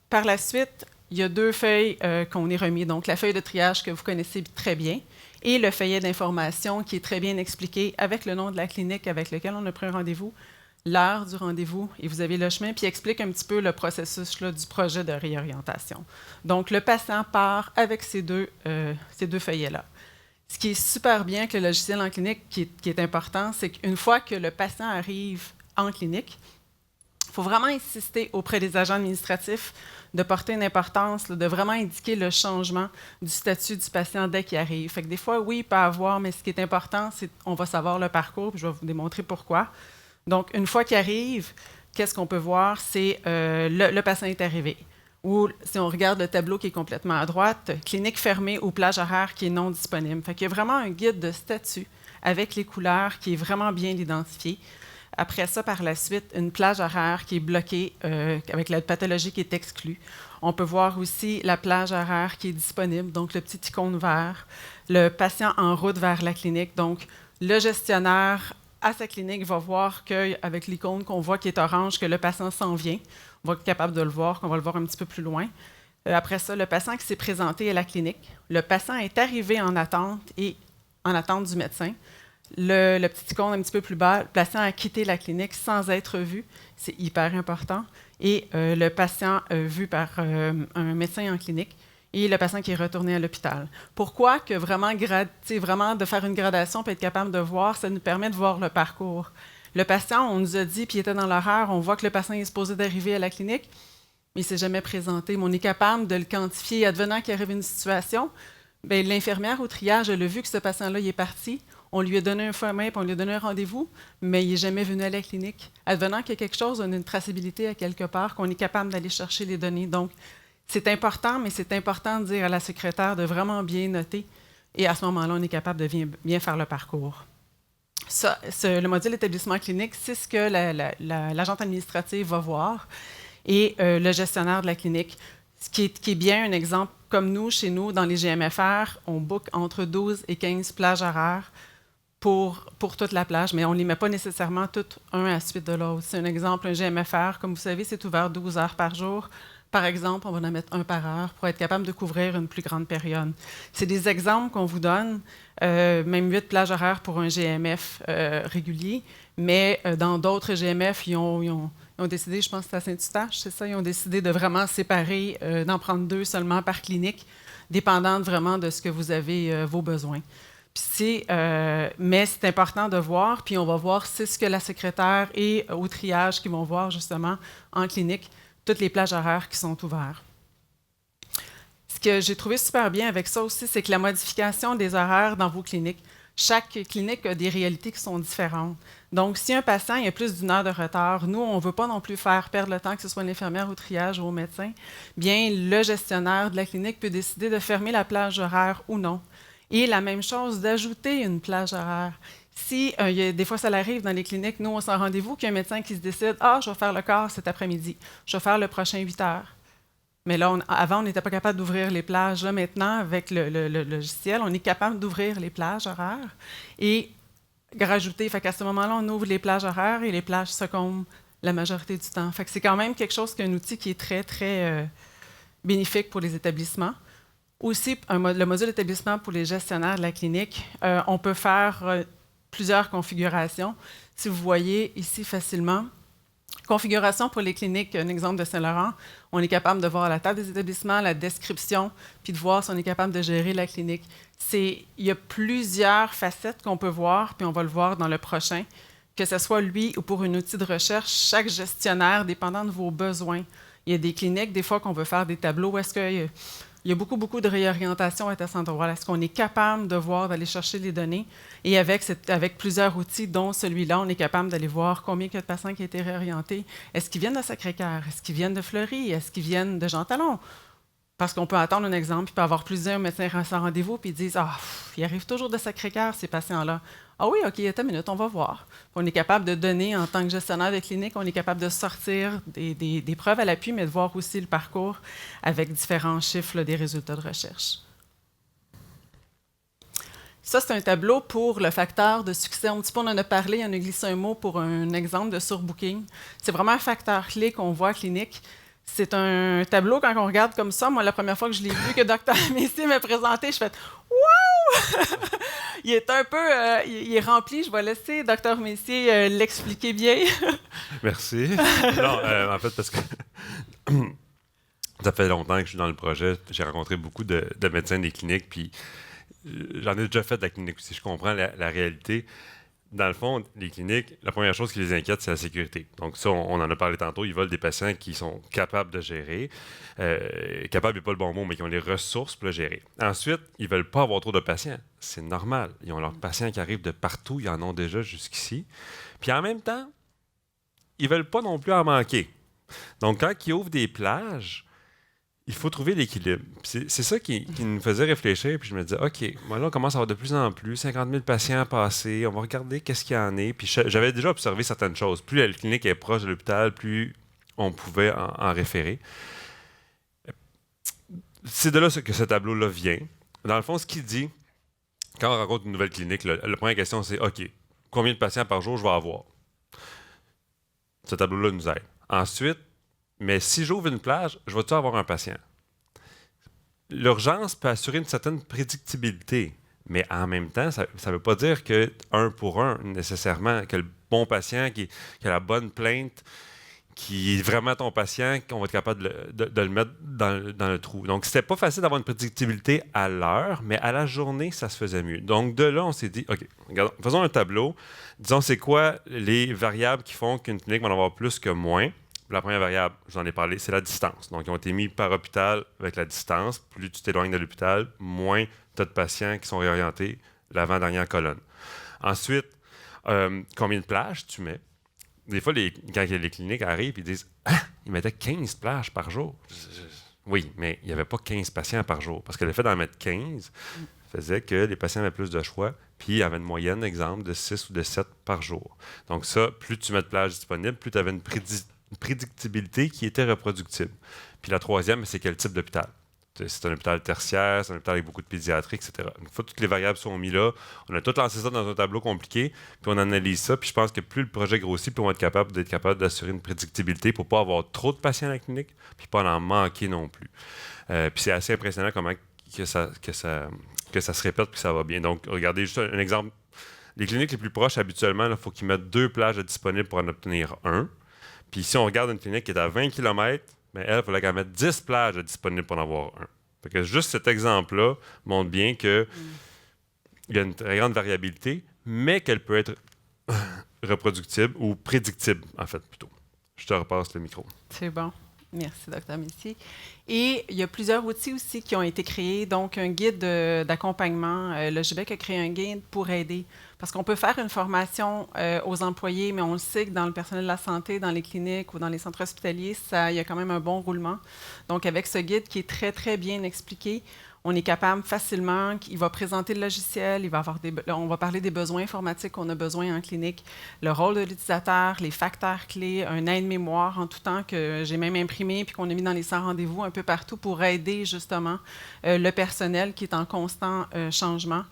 Par la suite, il y a 2 feuilles qu'on est remis. Donc, la feuille de triage que vous connaissez très bien et le feuillet d'information qui est très bien expliqué avec le nom de la clinique avec laquelle on a pris un rendez-vous, l'heure du rendez-vous, et vous avez le chemin, puis explique un petit peu le processus là, du projet de réorientation. Donc, le patient part avec ces deux feuillets-là. Ce qui est super bien avec le logiciel en clinique, qui est important, c'est qu'une fois que le patient arrive en clinique, il faut vraiment insister auprès des agents administratifs de porter une importance, là, de vraiment indiquer le changement du statut du patient dès qu'il arrive. Fait que des fois, oui, il peut avoir, mais ce qui est important, c'est qu'on va savoir le parcours, puis je vais vous démontrer pourquoi. Donc, une fois qu'il arrive, qu'est-ce qu'on peut voir? C'est le patient est arrivé. Ou si on regarde le tableau qui est complètement à droite, clinique fermée ou plage horaire qui est non disponible. Fait qu'il y a vraiment un guide de statut avec les couleurs qui est vraiment bien identifié. Après ça, par la suite, une plage horaire qui est bloquée avec la pathologie qui est exclue. On peut voir aussi la plage horaire qui est disponible, donc le petit icône vert, le patient en route vers la clinique. Donc, le gestionnaire à sa clinique va voir qu'avec l'icône qu'on voit qui est orange, que le patient s'en vient. On va être capable de le voir, qu'on va le voir un petit peu plus loin. Après ça, le patient qui s'est présenté à la clinique. Le patient est arrivé en attente du médecin. Le petit icône un petit peu plus bas, le patient a quitté la clinique sans être vu. C'est hyper important. Et le patient vu par un médecin en clinique et le patient qui est retourné à l'hôpital. Pourquoi que vraiment de faire une gradation et être capable de voir, ça nous permet de voir le parcours. Le patient, on nous a dit, puis il était dans l'horaire, on voit que le patient est supposé d'arriver à la clinique, mais il ne s'est jamais présenté. Mais on est capable de le quantifier. Advenant qu'il arrive une situation, bien, l'infirmière au triage, elle a vu que ce patient-là il est parti. On lui a donné un feu à main, puis on lui a donné un rendez-vous, mais il n'est jamais venu à la clinique. Advenant qu'il y a quelque chose, on a une traçabilité à quelque part, qu'on est capable d'aller chercher les données. Donc, c'est important, mais c'est important de dire à la secrétaire de vraiment bien noter. Et à ce moment-là, on est capable de bien faire le parcours. Ça, le module établissement clinique, c'est ce que l'agente administrative va voir et le gestionnaire de la clinique. Ce qui est bien un exemple, comme nous, chez nous, dans les GMFR, on book entre 12 et 15 plages horaires pour toute la plage, mais on ne les met pas nécessairement toutes un à la suite de l'autre. C'est un exemple, un GMFR, comme vous savez, c'est ouvert 12 heures par jour. Par exemple, on va en mettre un par heure pour être capable de couvrir une plus grande période. C'est des exemples qu'on vous donne, même 8 plages horaires pour un GMF régulier, mais dans d'autres GMF, ils ont décidé, je pense que c'est à Saint-Eustache, c'est ça, ils ont décidé de vraiment séparer, d'en prendre 2 seulement par clinique, dépendant vraiment de ce que vous avez, vos besoins. Mais c'est important de voir, puis on va voir, c'est ce que la secrétaire et au triage qui vont voir justement en clinique, toutes les plages horaires qui sont ouvertes. Ce que j'ai trouvé super bien avec ça aussi, c'est que la modification des horaires dans vos cliniques, chaque clinique a des réalités qui sont différentes. Donc, si un patient il a plus d'une heure de retard, nous, on ne veut pas non plus faire perdre le temps, que ce soit l'infirmière au triage ou au médecin, bien, le gestionnaire de la clinique peut décider de fermer la plage horaire ou non. Et la même chose, d'ajouter une plage horaire. Si, des fois, ça arrive dans les cliniques, nous, on s'en rendez-vous qu'il y a un médecin qui se décide « Ah, je vais faire le quart cet après-midi, je vais faire le prochain 8 heures. » Mais là, avant, on n'était pas capable d'ouvrir les plages. Là, maintenant, avec le logiciel, on est capable d'ouvrir les plages horaires et rajouter. Fait qu'à ce moment-là, on ouvre les plages horaires et les plages se comblent la majorité du temps. Fait que c'est quand même quelque chose qu'un outil qui est très, très bénéfique pour les établissements. Aussi, le module établissement pour les gestionnaires de la clinique, on peut faire plusieurs configurations. Si vous voyez ici facilement, configuration pour les cliniques, un exemple de Saint-Laurent, on est capable de voir la table des établissements, la description, puis de voir si on est capable de gérer la clinique. Il y a plusieurs facettes qu'on peut voir, puis on va le voir dans le prochain, que ce soit lui ou pour un outil de recherche, chaque gestionnaire, dépendant de vos besoins. Il y a des cliniques, des fois, qu'on veut faire des tableaux. Est-ce qu'il y a beaucoup de réorientation à cet endroit-là? Est-ce qu'on est capable de voir, d'aller chercher les données? Et avec plusieurs outils, dont celui-là, on est capable d'aller voir combien il y a de patients qui ont été réorientés. Est-ce qu'ils viennent de Sacré-Cœur? Est-ce qu'ils viennent de Fleury? Est-ce qu'ils viennent de Jean Talon? Parce qu'on peut attendre un exemple, il peut avoir plusieurs médecins sans rendez-vous, puis ils disent « Ah, ils arrivent toujours de Sacré-Cœur, ces patients-là. » « Ah oui, OK, attends une minute, on va voir. » On est capable de donner, en tant que gestionnaire de clinique, on est capable de sortir des preuves à l'appui, mais de voir aussi le parcours avec différents chiffres là, des résultats de recherche. Ça, c'est un tableau pour le facteur de succès. Un petit peu, on en a parlé, on a glissé un mot pour un exemple de surbooking. C'est vraiment un facteur clé qu'on voit en clinique. C'est un tableau, quand on regarde comme ça, moi, la première fois que je l'ai vu, que Dr. Messier m'a présenté, je fais « Wow! » Il est un peu... il est rempli. Je vais laisser Dr. Messier l'expliquer bien. Merci. Non, en fait, parce que ça fait longtemps que je suis dans le projet. J'ai rencontré beaucoup de médecins des cliniques, puis j'en ai déjà fait de la clinique aussi. Je comprends la réalité. Dans le fond, les cliniques, la première chose qui les inquiète, c'est la sécurité. Donc ça, on en a parlé tantôt, ils veulent des patients qui sont capables de gérer. Capable n'est pas le bon mot, mais qui ont les ressources pour le gérer. Ensuite, ils ne veulent pas avoir trop de patients. C'est normal. Ils ont leurs patients qui arrivent de partout, ils en ont déjà jusqu'ici. Puis en même temps, ils ne veulent pas non plus en manquer. Donc quand ils ouvrent des plages, il faut trouver l'équilibre. C'est ça qui nous faisait réfléchir. Puis je me disais, OK, moi là, on commence à avoir de plus en plus, 50 000 patients passés, on va regarder qu'est-ce qu'il y en a. Puis j'avais déjà observé certaines choses. Plus la clinique est proche de l'hôpital, plus on pouvait en référer. C'est de là que ce tableau-là vient. Dans le fond, ce qu'il dit, quand on rencontre une nouvelle clinique, la première question, c'est, OK, combien de patients par jour je vais avoir? Ce tableau-là nous aide. Ensuite, mais si j'ouvre une plage, je vais-tu avoir un patient? L'urgence peut assurer une certaine prédictibilité, mais en même temps, ça ne veut pas dire que 1 pour 1, nécessairement, que le bon patient qui a la bonne plainte, qui est vraiment ton patient, qu'on va être capable de le mettre dans le trou. Donc, c'était pas facile d'avoir une prédictibilité à l'heure, mais à la journée, ça se faisait mieux. Donc, de là, on s'est dit, OK, regardons, faisons un tableau. Disons, c'est quoi les variables qui font qu'une clinique va en avoir plus que moins? La première variable, j'en ai parlé, c'est la distance. Donc, ils ont été mis par hôpital avec la distance. Plus tu t'éloignes de l'hôpital, moins tu as de patients qui sont réorientés, l'avant-dernière colonne. Ensuite, combien de plages tu mets? Des fois, quand les cliniques arrivent, ils disent « Ah, ils mettaient 15 plages par jour. » Oui, mais il n'y avait pas 15 patients par jour. Parce que le fait d'en mettre 15 faisait que les patients avaient plus de choix, puis il y avait une moyenne, exemple, de 6 ou de 7 par jour. Donc ça, plus tu mets de plages disponibles, plus tu avais une prédictibilité qui était reproductible. Puis la troisième, c'est quel type d'hôpital. C'est un hôpital tertiaire, c'est un hôpital avec beaucoup de pédiatrie, etc. Une fois que toutes les variables sont mises là, on a tout lancé ça dans un tableau compliqué, puis on analyse ça, puis je pense que plus le projet grossit, plus on va être capable d'assurer une prédictibilité pour ne pas avoir trop de patients à la clinique, puis pas en manquer non plus. Puis c'est assez impressionnant comment que ça se répète, puis ça va bien. Donc, regardez juste un exemple. Les cliniques les plus proches, habituellement, il faut qu'ils mettent 2 plages disponibles pour en obtenir 1. Puis si on regarde une clinique qui est à 20 km, mais elle, il fallait qu'elle mette 10 plages disponibles pour en avoir 1. Fait que juste cet exemple-là montre bien qu'il y a une très grande variabilité, mais qu'elle peut être reproductible ou prédictible, en fait, plutôt. Je te repasse le micro. C'est bon. Merci, Dr. Messier. Et il y a plusieurs outils aussi qui ont été créés. Donc, un guide d'accompagnement. Le GBEC a créé un guide pour aider. Parce qu'on peut faire une formation aux employés, mais on le sait que dans le personnel de la santé, dans les cliniques ou dans les centres hospitaliers, il y a quand même un bon roulement. Donc, avec ce guide qui est très, très bien expliqué, on est capable facilement, il va présenter le logiciel, on va parler des besoins informatiques qu'on a besoin en clinique, le rôle de l'utilisateur, les facteurs clés, un aide-mémoire en tout temps que j'ai même imprimé puis qu'on a mis dans les 100 rendez-vous un peu partout pour aider justement le personnel qui est en constant changement.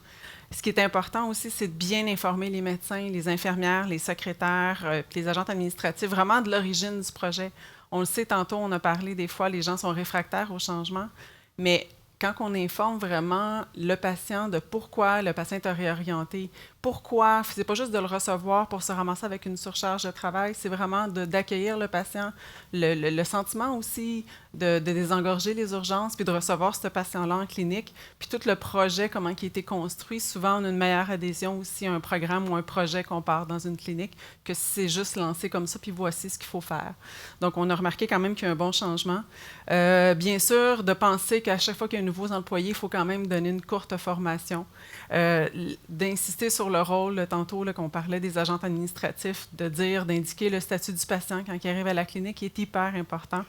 Ce qui est important aussi, c'est de bien informer les médecins, les infirmières, les secrétaires, les agents administratifs, vraiment de l'origine du projet. On le sait, tantôt, on a parlé des fois, les gens sont réfractaires au changement, mais quand on informe vraiment le patient de pourquoi le patient est réorienté, pourquoi, c'est pas juste de le recevoir pour se ramasser avec une surcharge de travail, c'est vraiment d'accueillir le patient, le sentiment aussi de désengorger les urgences, puis de recevoir ce patient-là en clinique, puis tout le projet, comment il a été construit. Souvent, on a une meilleure adhésion aussi à un programme ou un projet qu'on part dans une clinique que si c'est juste lancé comme ça, puis voici ce qu'il faut faire. Donc, on a remarqué quand même qu'il y a un bon changement. Bien sûr, de penser qu'à chaque fois qu'il y a un nouveau employé, il faut quand même donner une courte formation, d'insister sur le rôle, tantôt qu'on parlait des agents administratifs, d'indiquer le statut du patient quand il arrive à la clinique, qui est hyper important.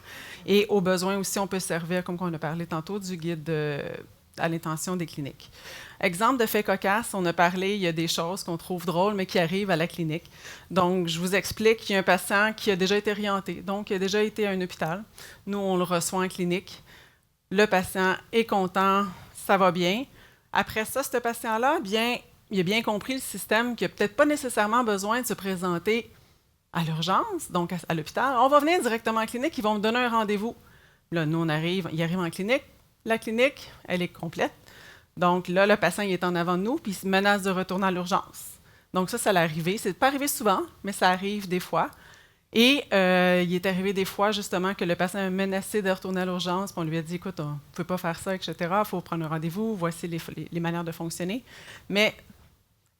Et au besoin aussi, on peut servir, comme on a parlé tantôt, du guide à l'intention des cliniques. Exemple de fait cocasse, on a parlé, il y a des choses qu'on trouve drôles, mais qui arrivent à la clinique. Donc, je vous explique qu'il y a un patient qui a déjà été orienté, donc il a déjà été à un hôpital. Nous, on le reçoit en clinique. Le patient est content, ça va bien. Après ça, ce patient-là, bien, il a bien compris le système qu'il n'a peut-être pas nécessairement besoin de se présenter à l'urgence, donc à l'hôpital. On va venir directement en clinique, ils vont me donner un rendez-vous. Là, nous, il arrive en clinique. La clinique, elle est complète. Donc là, le patient il est en avant de nous, puis il se menace de retourner à l'urgence. Donc ça l'est arrivé. C'est pas arrivé souvent, mais ça arrive des fois. Et il est arrivé des fois, justement, que le patient a menacé de retourner à l'urgence, puis on lui a dit, écoute, on ne peut pas faire ça, etc., il faut prendre un rendez-vous, voici les manières de fonctionner. Mais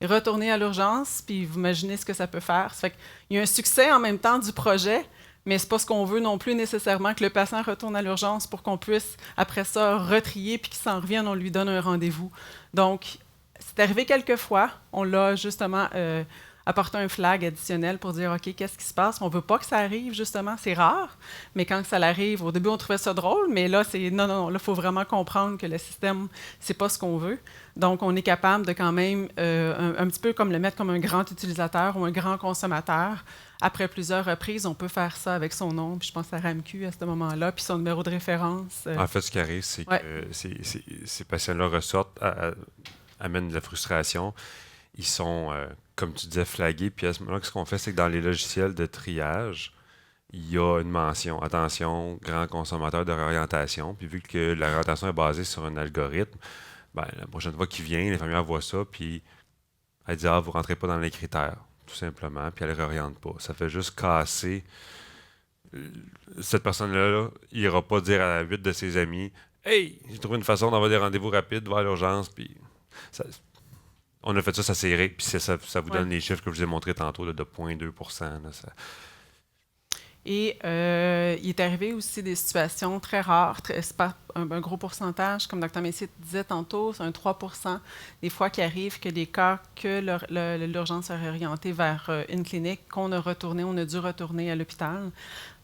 retourner à l'urgence, puis vous imaginez ce que ça peut faire. Ça fait qu'il y a un succès en même temps du projet, mais ce n'est pas ce qu'on veut non plus nécessairement, que le patient retourne à l'urgence pour qu'on puisse, après ça, retrier, puis qu'il s'en revienne, on lui donne un rendez-vous. Donc, c'est arrivé quelques fois, on l'a justement apporté un flag additionnel pour dire, OK, qu'est-ce qui se passe? On ne veut pas que ça arrive, justement, c'est rare, mais quand ça arrive, au début, on trouvait ça drôle, mais là, c'est non, là, il faut vraiment comprendre que le système, c'est pas ce qu'on veut. Donc, on est capable de quand même, un petit peu comme le mettre comme un grand utilisateur ou un grand consommateur. Après plusieurs reprises, on peut faire ça avec son nom, puis je pense à RAMQ à ce moment-là, puis son numéro de référence. En fait, ce qui arrive, c'est que ces patients-là ressortent, amènent de la frustration. Ils sont, comme tu disais, flagués. Puis à ce moment-là, ce qu'on fait, c'est que dans les logiciels de triage, il y a une mention, attention, grand consommateur de réorientation. Puis vu que la réorientation est basée sur un algorithme, ben, la prochaine fois qu'il vient, l'infirmière voit ça, puis elle dit « Ah, vous ne rentrez pas dans les critères », tout simplement, puis elle ne réoriente pas. Ça fait juste casser. Cette personne-là, il n'ira pas dire à 8 de ses amis « Hey, j'ai trouvé une façon d'avoir des rendez-vous rapides, va à l'urgence », puis on a fait ça serré, puis ça vous donne les chiffres que je vous ai montrés tantôt, là, de 0,2 %. Et il est arrivé aussi des situations très rares, c'est pas un gros pourcentage, comme Dr. Messier disait tantôt, c'est un 3% des fois qui arrive que des cas que l'urgence est réorientée vers une clinique, on a dû retourner à l'hôpital.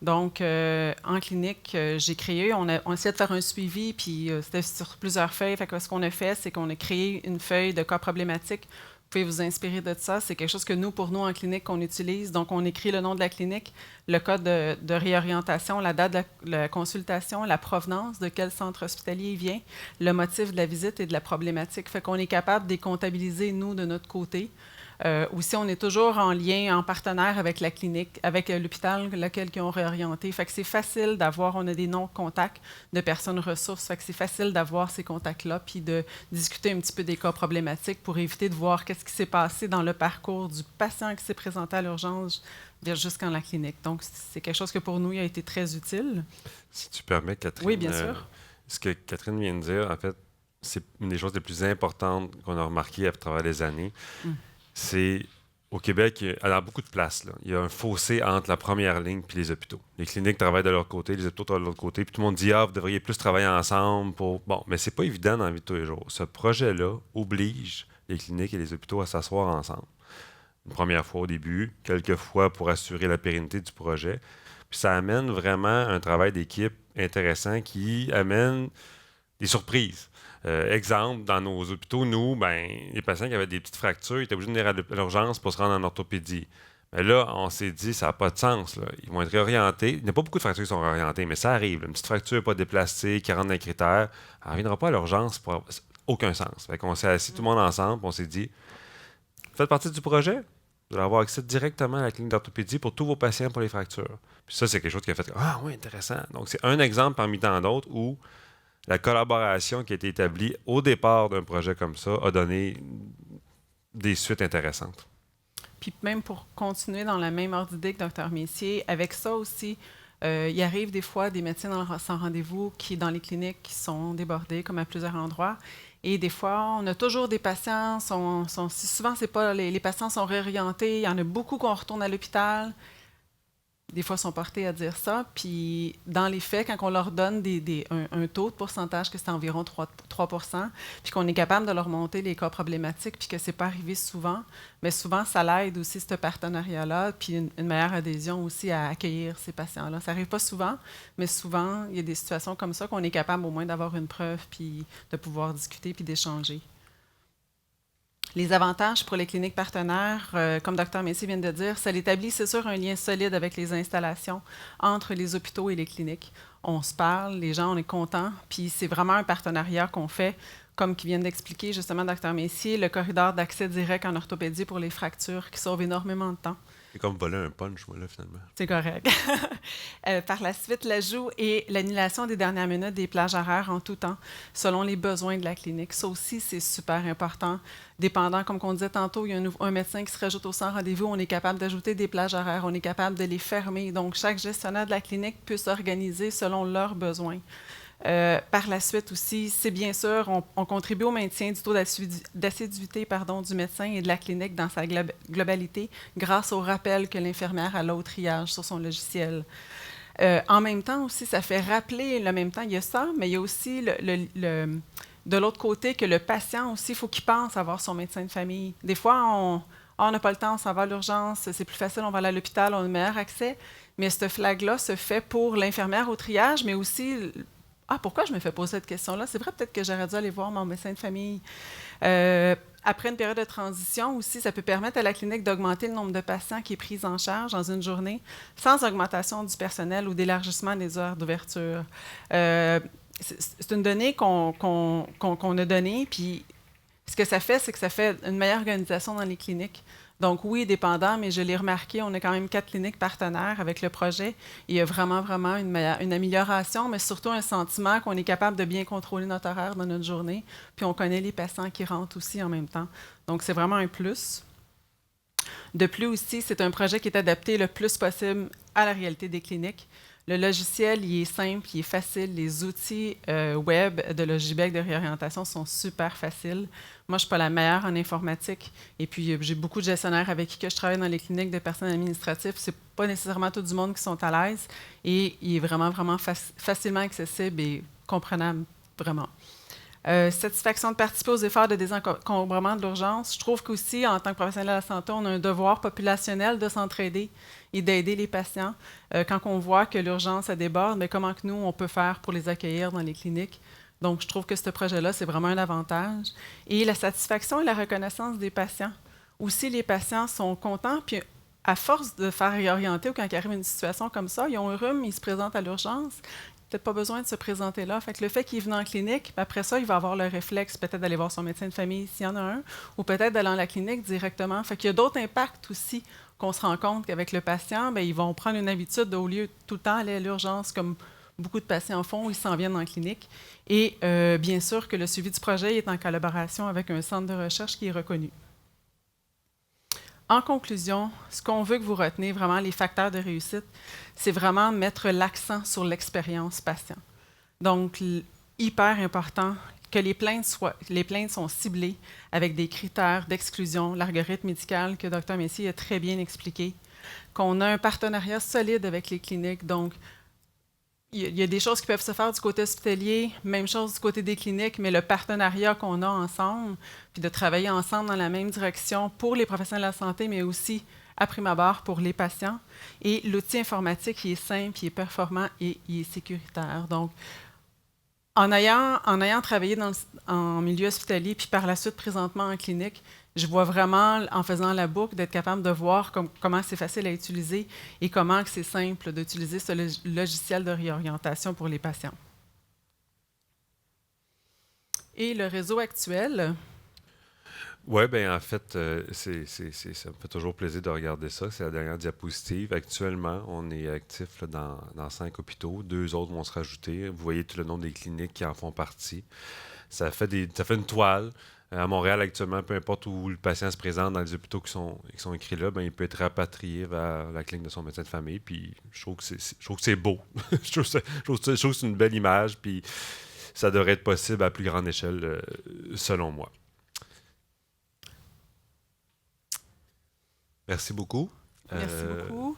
Donc, en clinique, j'ai créé, on essayait de faire un suivi, puis c'était sur plusieurs feuilles. Fait que ce qu'on a fait, c'est qu'on a créé une feuille de cas problématiques. Vous pouvez vous inspirer de ça. C'est quelque chose que pour nous, en clinique, qu'on utilise. Donc, on écrit le nom de la clinique, le code de réorientation, la date de la consultation, la provenance, de quel centre hospitalier il vient, le motif de la visite et de la problématique. Fait qu'on est capable de les comptabiliser, nous, de notre côté. Aussi, on est toujours en lien, en partenaire avec la clinique, avec l'hôpital, lequel ils ont réorienté. Fait que c'est facile d'avoir, on a des noms de contacts de personnes ressources. Fait que c'est facile d'avoir ces contacts-là, puis de discuter un petit peu des cas problématiques pour éviter de voir qu'est-ce qui s'est passé dans le parcours du patient qui s'est présenté à l'urgence jusqu'en la clinique. Donc, c'est quelque chose que pour nous, il a été très utile. Si tu permets, Catherine. Oui, bien sûr. Ce que Catherine vient de dire, en fait, c'est une des choses les plus importantes qu'on a remarquées à travers les années. C'est au Québec, dans beaucoup de places, là, il y a un fossé entre la première ligne et les hôpitaux. Les cliniques travaillent de leur côté, les hôpitaux travaillent de l'autre côté, puis tout le monde dit « Ah, vous devriez plus travailler ensemble pour... » Bon, mais c'est pas évident dans la vie de tous les jours. Ce projet-là oblige les cliniques et les hôpitaux à s'asseoir ensemble. Une première fois au début, quelques fois pour assurer la pérennité du projet. Puis ça amène vraiment un travail d'équipe intéressant qui amène des surprises. Exemple, dans nos hôpitaux, nous, les patients qui avaient des petites fractures, ils étaient obligés de venir à l'urgence pour se rendre en orthopédie. Mais là, on s'est dit, ça n'a pas de sens. Là. Ils vont être réorientés. Il n'y a pas beaucoup de fractures qui sont réorientées, mais ça arrive. Là. Une petite fracture pas déplacée, qui rentre dans les critères, elle ne reviendra pas à l'urgence pour aucun sens. Fait qu'on s'est assis tout le monde ensemble, on s'est dit, faites partie du projet, vous allez avoir accès directement à la clinique d'orthopédie pour tous vos patients pour les fractures. Puis ça, c'est quelque chose qui a fait, ah oui, intéressant. Donc, c'est un exemple parmi tant d'autres où la collaboration qui a été établie au départ d'un projet comme ça a donné des suites intéressantes. Puis même pour continuer dans la même ordre d'idée que Dr. Messier, avec ça aussi, il arrive des fois des médecins sans rendez-vous qui, dans les cliniques, qui sont débordés, comme à plusieurs endroits. Et des fois, on a toujours des patients, souvent, c'est pas, les patients sont réorientés, il y en a beaucoup qu'on retourne à l'hôpital. Des fois, ils sont portés à dire ça. Puis, dans les faits, quand on leur donne un taux de pourcentage, que c'est environ 3 puis qu'on est capable de leur monter les cas problématiques, puis que ce n'est pas arrivé souvent, mais souvent, ça l'aide aussi, ce partenariat-là, puis une meilleure adhésion aussi à accueillir ces patients-là. Ça n'arrive pas souvent, mais souvent, il y a des situations comme ça qu'on est capable au moins d'avoir une preuve, puis de pouvoir discuter, puis d'échanger. Les avantages pour les cliniques partenaires, comme Dr. Messier vient de dire, ça établit, c'est sûr, un lien solide avec les installations entre les hôpitaux et les cliniques. On se parle, les gens, on est contents, puis c'est vraiment un partenariat qu'on fait, comme qui vient d'expliquer justement Dr. Messier, le corridor d'accès direct en orthopédie pour les fractures qui sauve énormément de temps. C'est comme voler un punch, moi, là, finalement. C'est correct. Par la suite, l'ajout et l'annulation des dernières minutes des plages horaires en tout temps, selon les besoins de la clinique. Ça aussi, c'est super important. Dépendant, comme on disait tantôt, il y a un médecin qui se rajoute au sans rendez-vous, on est capable d'ajouter des plages horaires, on est capable de les fermer. Donc, chaque gestionnaire de la clinique peut s'organiser selon leurs besoins. Par la suite aussi, c'est bien sûr, on contribue au maintien du taux d'assiduité du médecin et de la clinique dans sa globalité grâce au rappel que l'infirmière a au triage sur son logiciel. En même temps aussi, ça fait rappeler, en même temps, il y a ça, mais il y a aussi de l'autre côté que le patient aussi, il faut qu'il pense à voir son médecin de famille. Des fois, on n'a pas le temps, on s'en va à l'urgence, c'est plus facile, on va aller à l'hôpital, on a un meilleur accès, mais ce flag-là se fait pour l'infirmière au triage, mais aussi... Ah, pourquoi je me fais poser cette question-là? C'est vrai, peut-être que j'aurais dû aller voir mon médecin de famille. Après une période de transition aussi, ça peut permettre à la clinique d'augmenter le nombre de patients qui est pris en charge dans une journée sans augmentation du personnel ou d'élargissement des heures d'ouverture. C'est une donnée qu'on a donnée, puis ce que ça fait, c'est que ça fait une meilleure organisation dans les cliniques. Donc oui, dépendant, mais je l'ai remarqué, on a quand même 4 cliniques partenaires avec le projet. Il y a vraiment une amélioration, mais surtout un sentiment qu'on est capable de bien contrôler notre horaire dans notre journée, puis on connaît les patients qui rentrent aussi en même temps. Donc c'est vraiment un plus. De plus aussi, c'est un projet qui est adapté le plus possible à la réalité des cliniques. Le logiciel, il est simple, il est facile. Les outils web de Logibec de réorientation sont super faciles. Moi, je ne suis pas la meilleure en informatique. Et puis, j'ai beaucoup de gestionnaires avec qui que je travaille dans les cliniques de personnes administratives. Ce n'est pas nécessairement tout du monde qui sont à l'aise. Et il est vraiment, vraiment facilement accessible et comprenable, vraiment. Satisfaction de participer aux efforts de désencombrement de l'urgence. Je trouve qu'aussi, en tant que professionnel de la santé, on a un devoir populationnel de s'entraider et d'aider les patients. Quand on voit que l'urgence ça déborde, mais comment que nous, on peut faire pour les accueillir dans les cliniques. Donc, je trouve que ce projet-là, c'est vraiment un avantage. Et la satisfaction et la reconnaissance des patients. Aussi, les patients sont contents, puis à force de faire réorienter ou quand il arrive une situation comme ça, ils ont un rhume, ils se présentent à l'urgence, peut-être pas besoin de se présenter là. Fait que le fait qu'il vienne en clinique, après ça, il va avoir le réflexe peut-être d'aller voir son médecin de famille s'il y en a un, ou peut-être d'aller à la clinique directement. Fait qu'il y a d'autres impacts aussi qu'on se rend compte qu'avec le patient, bien, ils vont prendre une habitude de, au lieu de tout le temps aller à l'urgence comme beaucoup de patients font, ils s'en viennent en clinique. Et bien sûr que le suivi du projet est en collaboration avec un centre de recherche qui est reconnu. En conclusion, ce qu'on veut que vous retenez, vraiment les facteurs de réussite, c'est vraiment mettre l'accent sur l'expérience patient. Donc, hyper important que les plaintes sont ciblées avec des critères d'exclusion, l'algorithme médical que Dr. Messier a très bien expliqué, qu'on a un partenariat solide avec les cliniques. Donc, il y a des choses qui peuvent se faire du côté hospitalier, même chose du côté des cliniques, mais le partenariat qu'on a ensemble, puis de travailler ensemble dans la même direction pour les professionnels de la santé, mais aussi à prime abord pour les patients. Et l'outil informatique, il est simple, il est performant et il est sécuritaire. Donc, en ayant travaillé en milieu hospitalier, puis par la suite présentement en clinique, je vois vraiment, en faisant la boucle, d'être capable de voir comment c'est facile à utiliser et comment c'est simple d'utiliser ce logiciel de réorientation pour les patients. Et le réseau actuel? Oui, bien en fait, ça me fait toujours plaisir de regarder ça. C'est la dernière diapositive. Actuellement, on est actif là, dans 5 hôpitaux. 2 autres vont se rajouter. Vous voyez tout le nom des cliniques qui en font partie. Ça fait une toile. À Montréal, actuellement, peu importe où le patient se présente dans les hôpitaux qui sont écrits là, ben, il peut être rapatrié vers la clinique de son médecin de famille. Puis je trouve que c'est beau. Je trouve que c'est une belle image. Puis ça devrait être possible à plus grande échelle, selon moi. Merci beaucoup. Merci beaucoup.